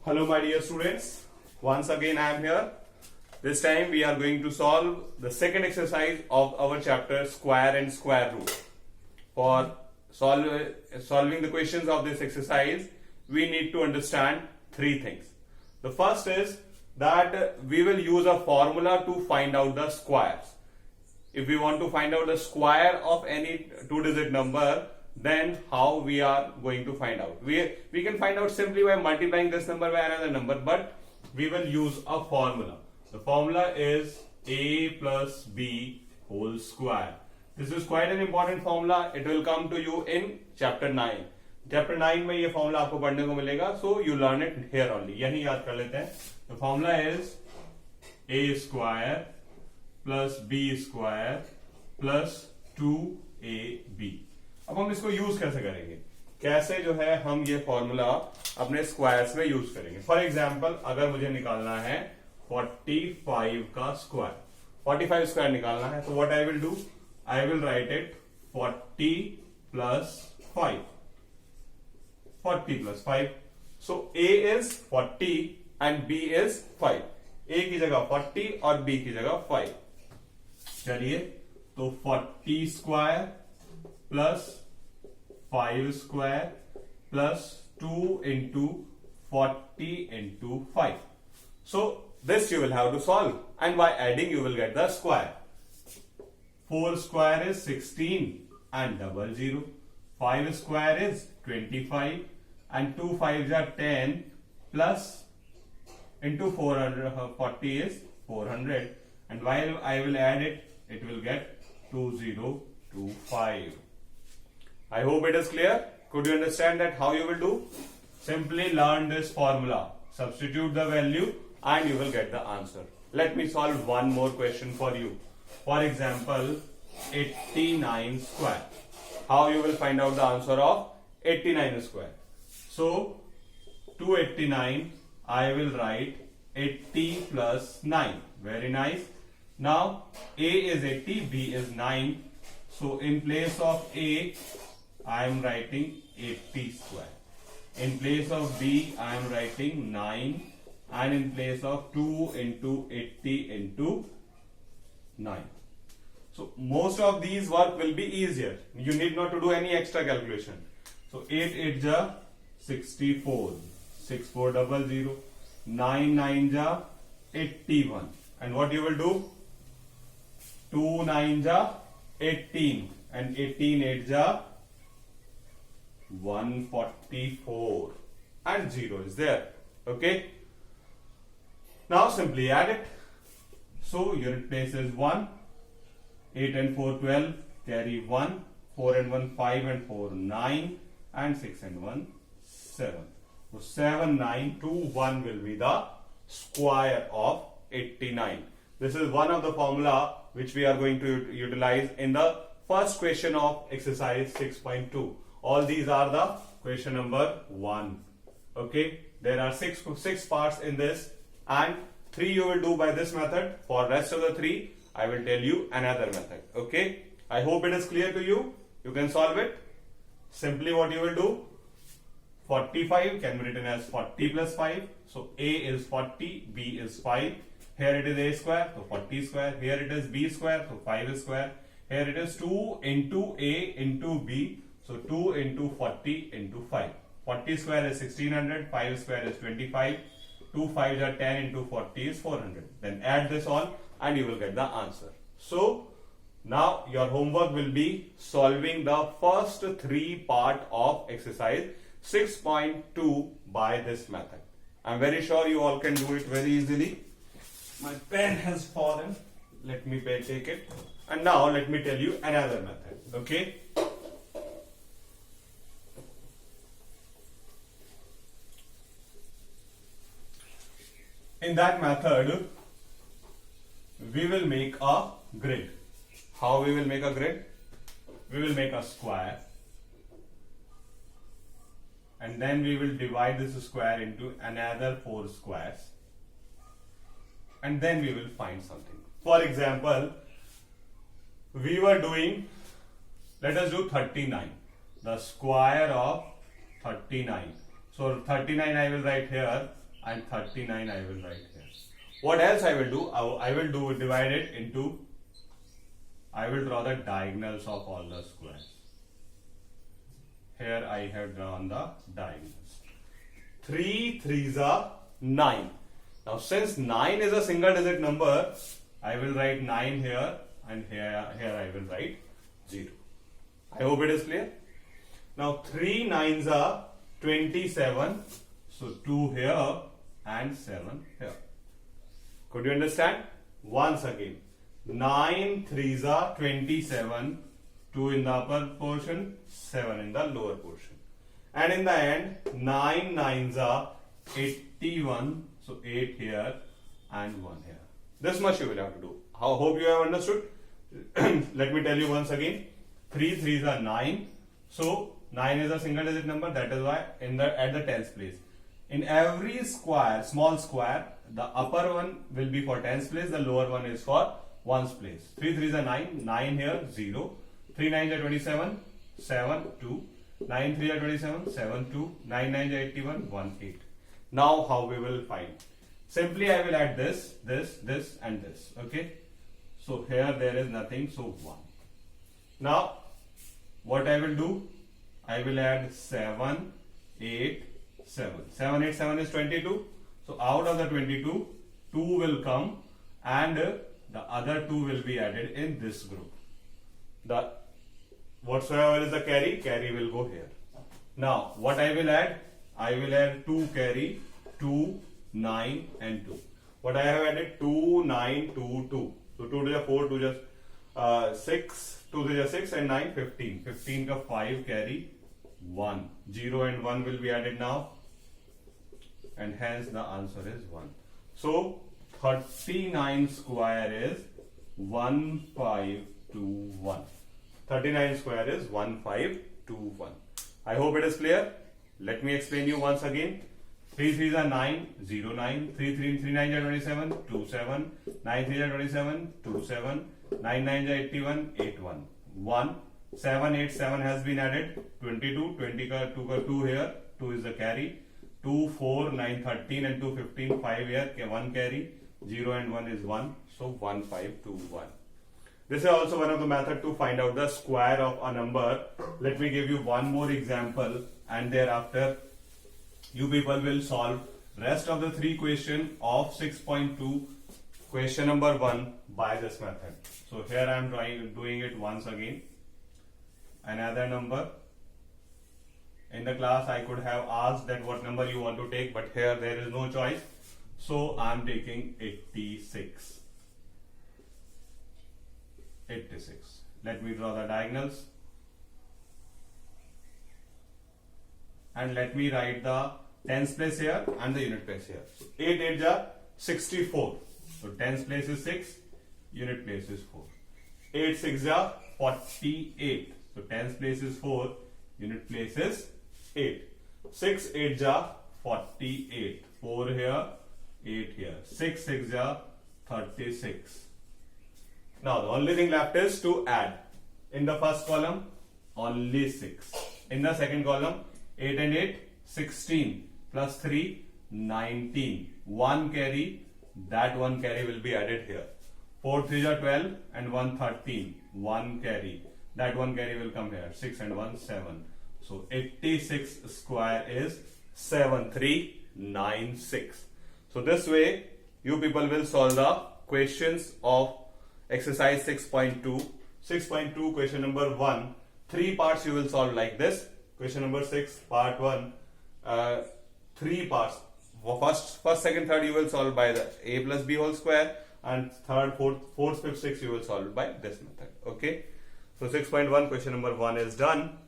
Hello my dear students, once again I am here. This time we are going to solve the second exercise of our chapter square and square root. For solving the questions of this exercise, we need to understand three things. The first is that we will use a formula to find out the squares. If we want to find out the square of any two-digit number, then how we are going to find out? We can find out simply by multiplying this number by another number, but we will use a formula. The formula is a plus b whole square. This is quite an important formula. It will come to you in chapter 9. Chapter 9 में ये formula आपको पढ़ने को मिलेगा, so you learn it here only. यही याद कर लेते हैं. The formula is a square plus b square plus 2ab. अब हम इसको यूज कैसे करेंगे, कैसे जो है हम ये फॉर्मूला अपने स्क्वायर्स में यूज करेंगे. फॉर एग्जांपल अगर मुझे निकालना है 45 का स्क्वायर, 45 स्क्वायर निकालना है, तो what I will do, I will write it 40 plus 5, 40 plus 5. So a is 40 and b is 5. a की जगह 40 और b की जगह 5. चलिए, तो 40 square plus 5 square plus 2 into 40 into 5. So this you will have to solve, and by adding you will get the square. 4 square is 16 and double 0. 5 square is 25 and 2 5s are 10 plus into 440 is 400, and while I will add it, it will get 2025. I hope it is clear. Could you understand that how you will do? Simply learn this formula, substitute the value and you will get the answer. Let me solve one more question for you. For example, 89 square. How you will find out the answer of 89 square? So, to 89, I will write 80 plus 9. Very nice. Now, A is 80, B is 9. So, in place of A, I am writing 80 square. In place of B, I am writing 9, and in place of 2 into 80 into 9. So most of these work will be easier. You need not to do any extra calculation. So 8 8 ja 64, 6400, 9 9 ja 81, and what you will do? 2 9 ja 18, and 18 8 ja 144, and 0 is there. Okay, now simply add it. So unit place is 1, 8 and 4 12, carry 1, 4 and 1 5 and 4 9, and 6 and 1 7. So 7 9 2 1 will be the square of 89. This is one of the formula which we are going to utilize in the first question of exercise 6.2. All these are the question number 1. Okay, there are six parts in this, and 3 you will do by this method. For rest of the 3, I will tell you another method. Okay, I hope it is clear to you. You can solve it. Simply what you will do, 45 can be written as 40 plus 5. So A is 40, B is 5. Here it is A square, so 40 square. Here it is B square, so 5 square. Here it is 2 into A into B. So 2 into 40 into 5. 40 square is 1600, 5 square is 25, 2 5s are 10 into 40 is 400. Then add this all and you will get the answer. So now your homework will be solving the first 3 part of exercise 6.2 by this method. I am very sure you all can do it very easily. My pen has fallen. Let me take it. And now let me tell you another method. Okay. In that method, we will make a grid. How we will make a grid? We will make a square, and then we will divide this square into another 4 squares, and then we will find something. For example, we were doing, let us do 39, the square of 39. So 39 I will write here. and 39 I will write here. What else I will do? I will divide it into, I will draw the diagonals of all the squares. Here I have drawn the diagonals. 3 3s are 9. Now since 9 is a single digit number, I will write 9 here and here I will write 0. I hope it is clear. Now 3 9s are 27. So 2 here and 7 here. Could you understand? Once again, 9 3s are 27. 2 in the upper portion, 7 in the lower portion. And in the end, 9 9s are 81. So 8 here and 1 here. This much you will have to do. I hope you have understood. Let me tell you once again. 3 3s are 9. So 9 is a single digit number. That is why at the tens place. In every square, small square, the upper one will be for tens place. The lower one is for ones place. 3 3s are 9. 9 here 0. 3 9s are 27. 7 2. 9 3 are 27. 7 2. 9 9s are 81. 1 8. Now how we will find? Simply I will add this, this and this. Okay. So here there is nothing. So 1. Now what I will do? I will add 7, 8, 7. 7, 8, 7 is 22. So out of the 22, 2 will come and the other 2 will be added in this group. The whatsoever is the carry will go here. Now what I will add? I will add 2 carry, 2, 9 and 2. What I have added? 2, 9, 2, 2. So 2 to the 4, 2 just 6, 2 to the 6 and 9, 15. 15 ka 5 carry, 1. 0 and 1 will be added now. And hence the answer is 1. So 39 square is 1521. 39 square is 1521. I hope it is clear. Let me explain you once again. 3 3s are 9, 0 9. 3 9s are 27, 2 7. 9 3s are 27, 2 7. 9 9s are 81, 8 1. 1. 7 8 7 has been added. 22, 20 ka 2 here. 2 is the carry. 2 4 9 13 and 2 15, 5 here. 1 carry. 0 and 1 is 1. So 1521. This is also one of the method to find out the square of a number. Let me give you one more example and thereafter you people will solve rest of the 3 question of 6.2 question number 1 by this method. So here I am doing it once again. Another number. In the class I could have asked that what number you want to take, but here there is no choice. So I am taking 86. 86. Let me draw the diagonals. And let me write the tens place here and the unit place here. So 8 8 are 64. So tens place is 6, unit place is 4. 8 6 are 48. So tens place is 4, unit place is 8. 6 8 are 48. 4 here, 8 here. 6 6 are 36. Now the only thing left is to add. In the first column, only 6. In the second column, 8 and 8, 16 plus 3, 19. 1 carry, that 1 carry will be added here. 4 3s are 12 and 1 13. 1 carry, that 1 carry will come here. 6 and 1, 7. So 86 square is 7396. So this way, you people will solve the questions of exercise 6.2. 6.2 question number 1. 3 parts you will solve like this. Question number 6 part 1. 3 parts. First, second, third you will solve by the a plus b whole square, and third, fourth, fifth, sixth you will solve by this method. Okay. So 6.1 question number 1 is done.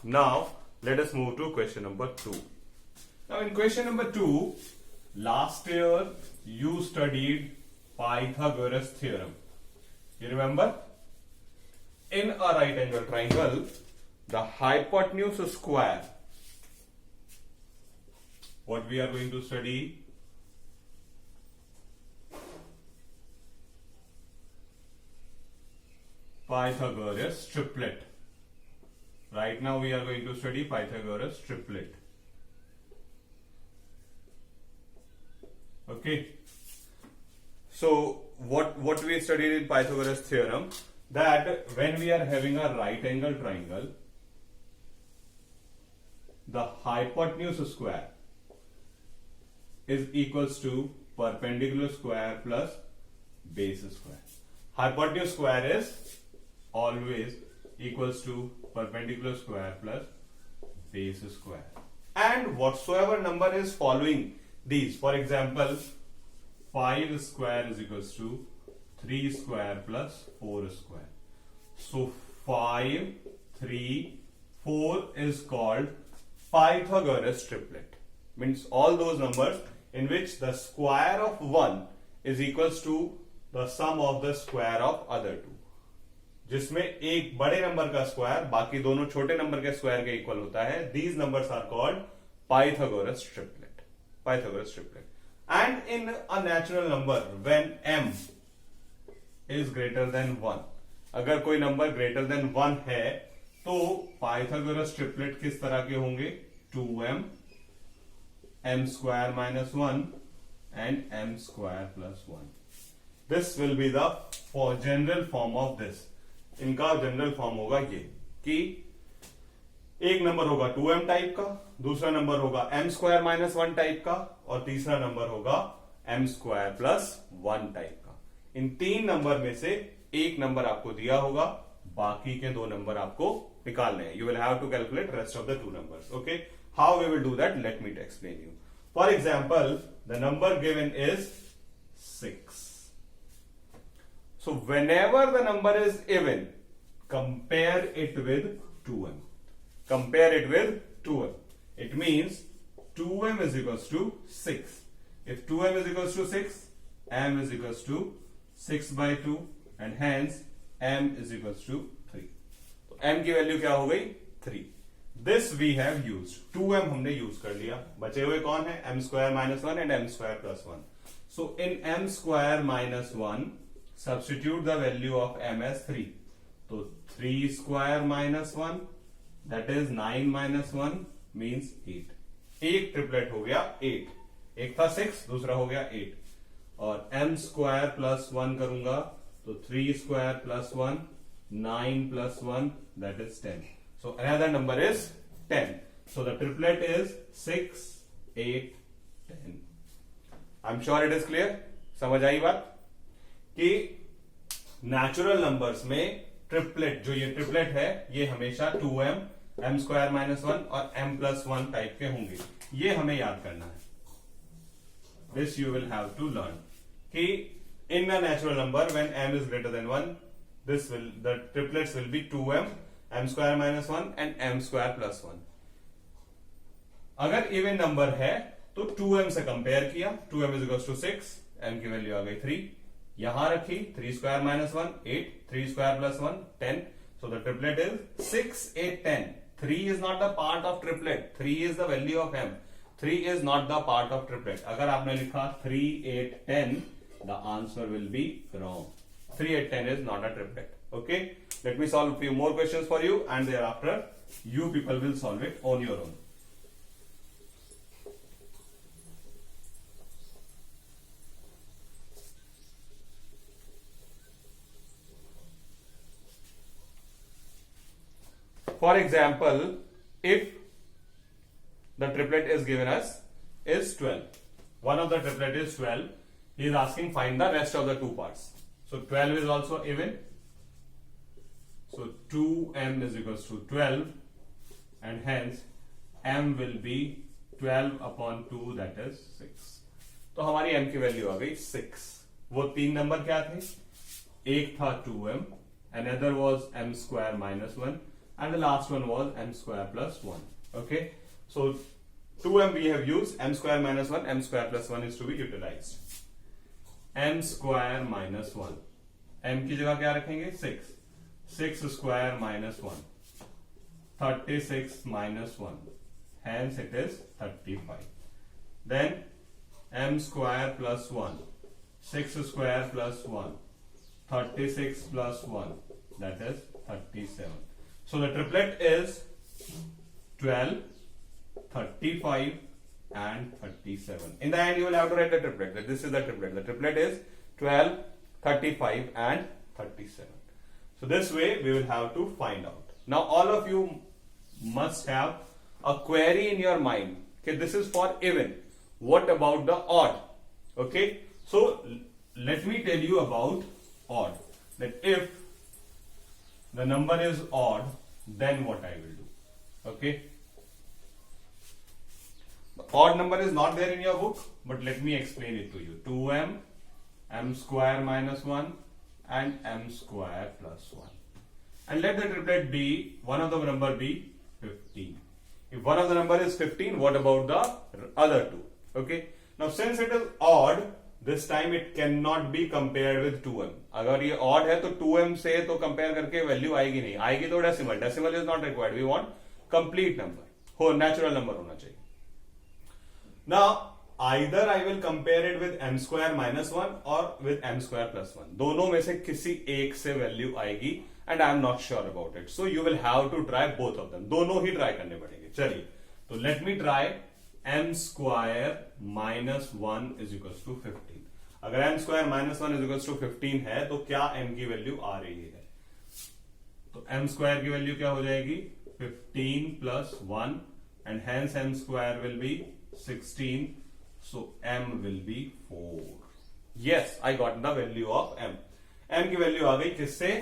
Now let us move to question number 2. Now in question number 2, last year you studied Pythagoras theorem. You remember? In a right angle triangle, the hypotenuse square, what we are going to study, Pythagoras triplet. Right now we are going to study Pythagoras triplet. Okay. So what we studied in Pythagoras theorem, that when we are having a right angle triangle, the hypotenuse square is equals to perpendicular square plus base square. Hypotenuse square is always equals to perpendicular square plus base square. And whatsoever number is following these, for example, 5 square is equals to 3 square plus 4 square. So 5, 3, 4 is called Pythagoras triplet. Means all those numbers in which the square of one is equals to the sum of the square of other two. जिसमें एक बड़े number का square बाकी दोनों छोटे number के square के equal होता है. These numbers are called Pythagoras triplet. Pythagoras triplet. And in a natural number, when m is greater than 1, अगर कोई नंबर greater than 1 है तो Pythagoras triplet किस तरह के होंगे? 2m, m square minus 1 and m square plus 1. This will be the general form of this. इनका general form होगा ये कि एक नंबर होगा 2m टाइप का, दूसरा नंबर होगा m स्क्वायर माइनस 1 टाइप का, और तीसरा नंबर होगा m स्क्वायर प्लस 1 टाइप का. इन तीन नंबर में से एक नंबर आपको दिया होगा, बाकी के दो नंबर आपको निकालने हैं. You will have to calculate rest of the two numbers. Okay, how we will do that, let me explain you. For example, the number given is 6. So whenever the number is even, compare it with 2m. Compare it with 2m. It means 2m is equals to 6. If 2m is equals to 6, m is equals to 6 by 2 and hence m is equals to 3. तो m की value क्या हो गई? 3. This we have used. 2m हमने use कर लिया. बचे हुए कौन है? m square minus 1 and m square plus 1. So in m square minus 1, substitute the value of m as 3. तो 3 square minus 1, that is 9 minus 1 means 8. एक ट्रिपलेट हो गया 8. एक था 6, दूसरा हो गया 8. और m square plus 1 करूंगा तो 3 square plus 1, 9 plus 1, that is 10. So another number is 10. So the triplet is 6, 8, 10. I'm sure it is clear. समझ आई बात कि नेचुरल नंबर्स में ट्रिपलेट, जो ये ट्रिपलेट है, ये हमेशा 2m, m स्क्वायर माइनस 1 और m प्लस 1 टाइप के होंगे. ये हमें याद करना है. This you will have to learn कि in a natural number when m is greater than 1, this will, the triplets will be 2m, m square minus 1 and m square plus 1. अगर even number है तो 2m से compare किया, 2m is equal to 6, m की value आ गई 3. यहां रखी 3 square minus 1, 8, 3 square plus 1, 10. So the triplet is 6, 8, 10. 3 is not the part of triplet. 3 is the value of m. 3 is not the part of triplet. अगर आपने लिखा 3, 8, 10, the answer will be wrong. 3, 8, 10 is not a triplet. Okay? Let me solve a few more questions for you and thereafter you people will solve it on your own. For example, if the triplet is given us is 12, one of the triplet is 12, he is asking find the rest of the two parts. So 12 is also even. So 2m is equals to 12 and hence m will be 12 upon 2, that is 6. तो हमारी m की value आ गई 6. वो तीन number क्या थे? एक था 2m, another was m square minus 1, and the last one was m square plus 1. Okay, so 2m we have used, m square minus 1, m square plus 1 is to be utilized. m square minus 1, m की जगह क्या रखेंगे? 6. 6 square minus 1, 36 minus 1, hence it is 35. Then m square plus 1, 6 square plus 1, 36 plus 1, that is 37. So the triplet is 12, 35 and 37. In the end, you will have to write the triplet. That this is the triplet. The triplet is 12, 35, and 37. So this way, we will have to find out. Now, all of you must have a query in your mind. Okay, this is for even. What about the odd? Okay, so let me tell you about odd. That if the number is odd, then what I will do. Okay. The odd number is not there in your book, but let me explain it to you. 2m, m square minus 1 and m square plus 1. And let the triplet be, one of the number be 15. If one of the number is 15, what about the other two? Okay. Now since it is odd, this time it cannot be compared with 2m. अगर ये odd है तो 2m से तो compare करके value आएगी नहीं. आएगी तो decimal. Decimal is not required. We want complete number. हो natural number होना चाहिए. Now either I will compare it with m square minus 1 or with m square plus 1. दोनों में से किसी एक से value आएगी and I am not sure about it. So you will have to try both of them. दोनों ही try करने पड़ेंगे. चलिए, तो let me try m square minus 1 is equals to 15. अगर m square minus 1 is equals to 15 है तो क्या m की वैल्यू आ रही है? तो m square की वैल्यू क्या हो जाएगी? 15 plus 1 and hence m square will be 16. So m will be 4. Yes, I got the value of m. m की वैल्यू आ गई किससे?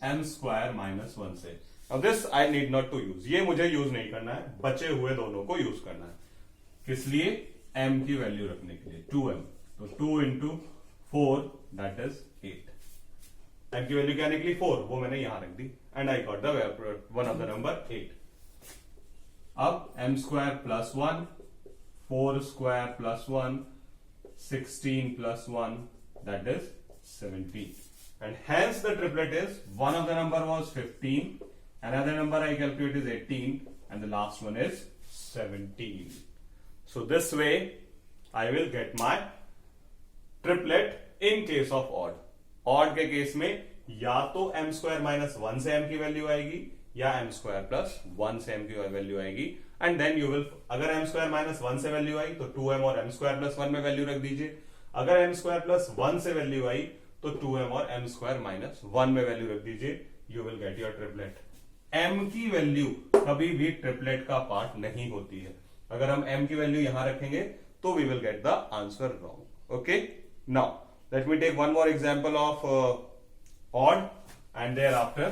m square minus 1 से. Now this I need not to use. ये मुझे यूज नहीं करना है, बचे हुए दोनों को यूज करना है. किस लिए? m की वैल्यू रखने के लिए. 2m. तो 2 into 4 that is 8. m की वैल्यू क्या निकली? 4. वो मैंने यहां रख दी. And I got the one of the number 8. अब m square plus 1, 4 square plus 1, 16 plus 1 that is 17. And hence the triplet is, one of the number was 15, another number I calculate is 18, and the last one is 17. So this way I will get my triplet in case of odd. Odd के case में या तो m square minus 1 से m की value आएगी या m square plus 1 से m की वैल्यू आएगी. एंड देन यू विल, अगर m square minus 1 से वैल्यू आई तो 2m और m square plus 1 में वैल्यू रख दीजिए. अगर m square plus 1 से वैल्यू आई तो 2m और m square minus 1 में वैल्यू रख दीजिए. You will get your triplet. m की वैल्यू कभी भी ट्रिपलेट का पार्ट नहीं होती है. अगर हम m की वैल्यू यहां रखेंगे तो we will get the answer wrong. Okay, now let me take one more example of odd and thereafter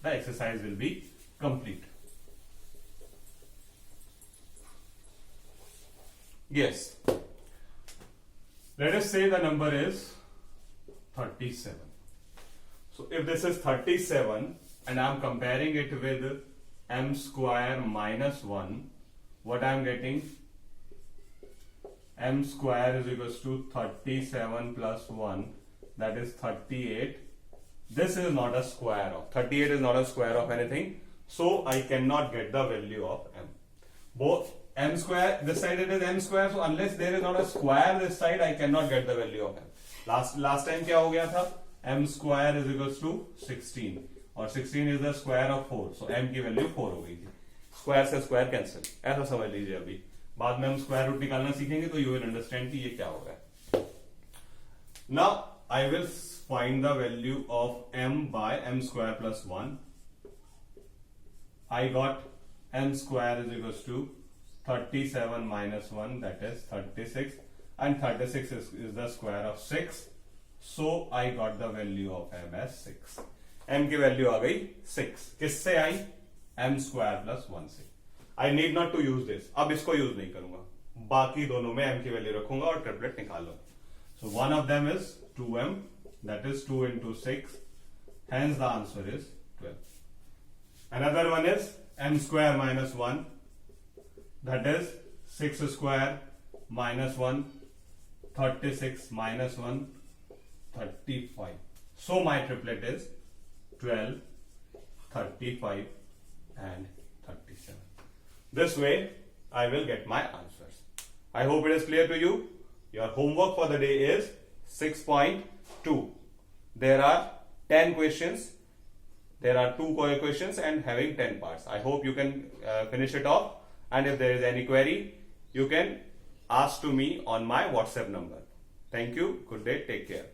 the exercise will be complete. Yes, let us say the number is 37. So if this is 37 and I am comparing it with m square minus 1, what I am getting? M square is equals to 37 plus 1, that is 38. This is not a square of 38 is not a square of anything, so I cannot get the value of m. Both m square, this side it is m square, so unless there is not a square this side, I cannot get the value of m. Last time क्या हो गया था? m square is equals to 16 और 16 is the square of 4, so m की value 4 हो गई थी. Square से स्क्वायर कैंसिल, ऐसा समझ लीजिए. अभी बाद में हम स्क्वायर रूट निकालना सीखेंगे तो यू विल अंडरस्टैंड कि ये क्या होगा. Now I will find the value of m by m square plus 1. I got m square is equals to 37 minus 1, that is 36, and 36 is the square of 6. So I got the value of m as 6. m की value आ गई 6. किससे आई? m square plus 1 से. I need not to use this. अब इसको use नहीं करूंगा, बाकी दोनों में m की वैल्यू रखूंगा और ट्रिपलेट निकालो. So one of them is 2m, that is 2 into 6, hence the answer is 12. Another one is m square minus 1, that is 6 square minus 1, 36 minus 1, 35. So my triplet is 12, 35 and 37. This way I will get my answers. I hope it is clear to you. Your homework for the day is 6.2. There are 10 questions. There are 2 questions and having 10 parts. I hope you can finish it off. And if there is any query, you can ask to me on my WhatsApp number. Thank you. Good day. Take care.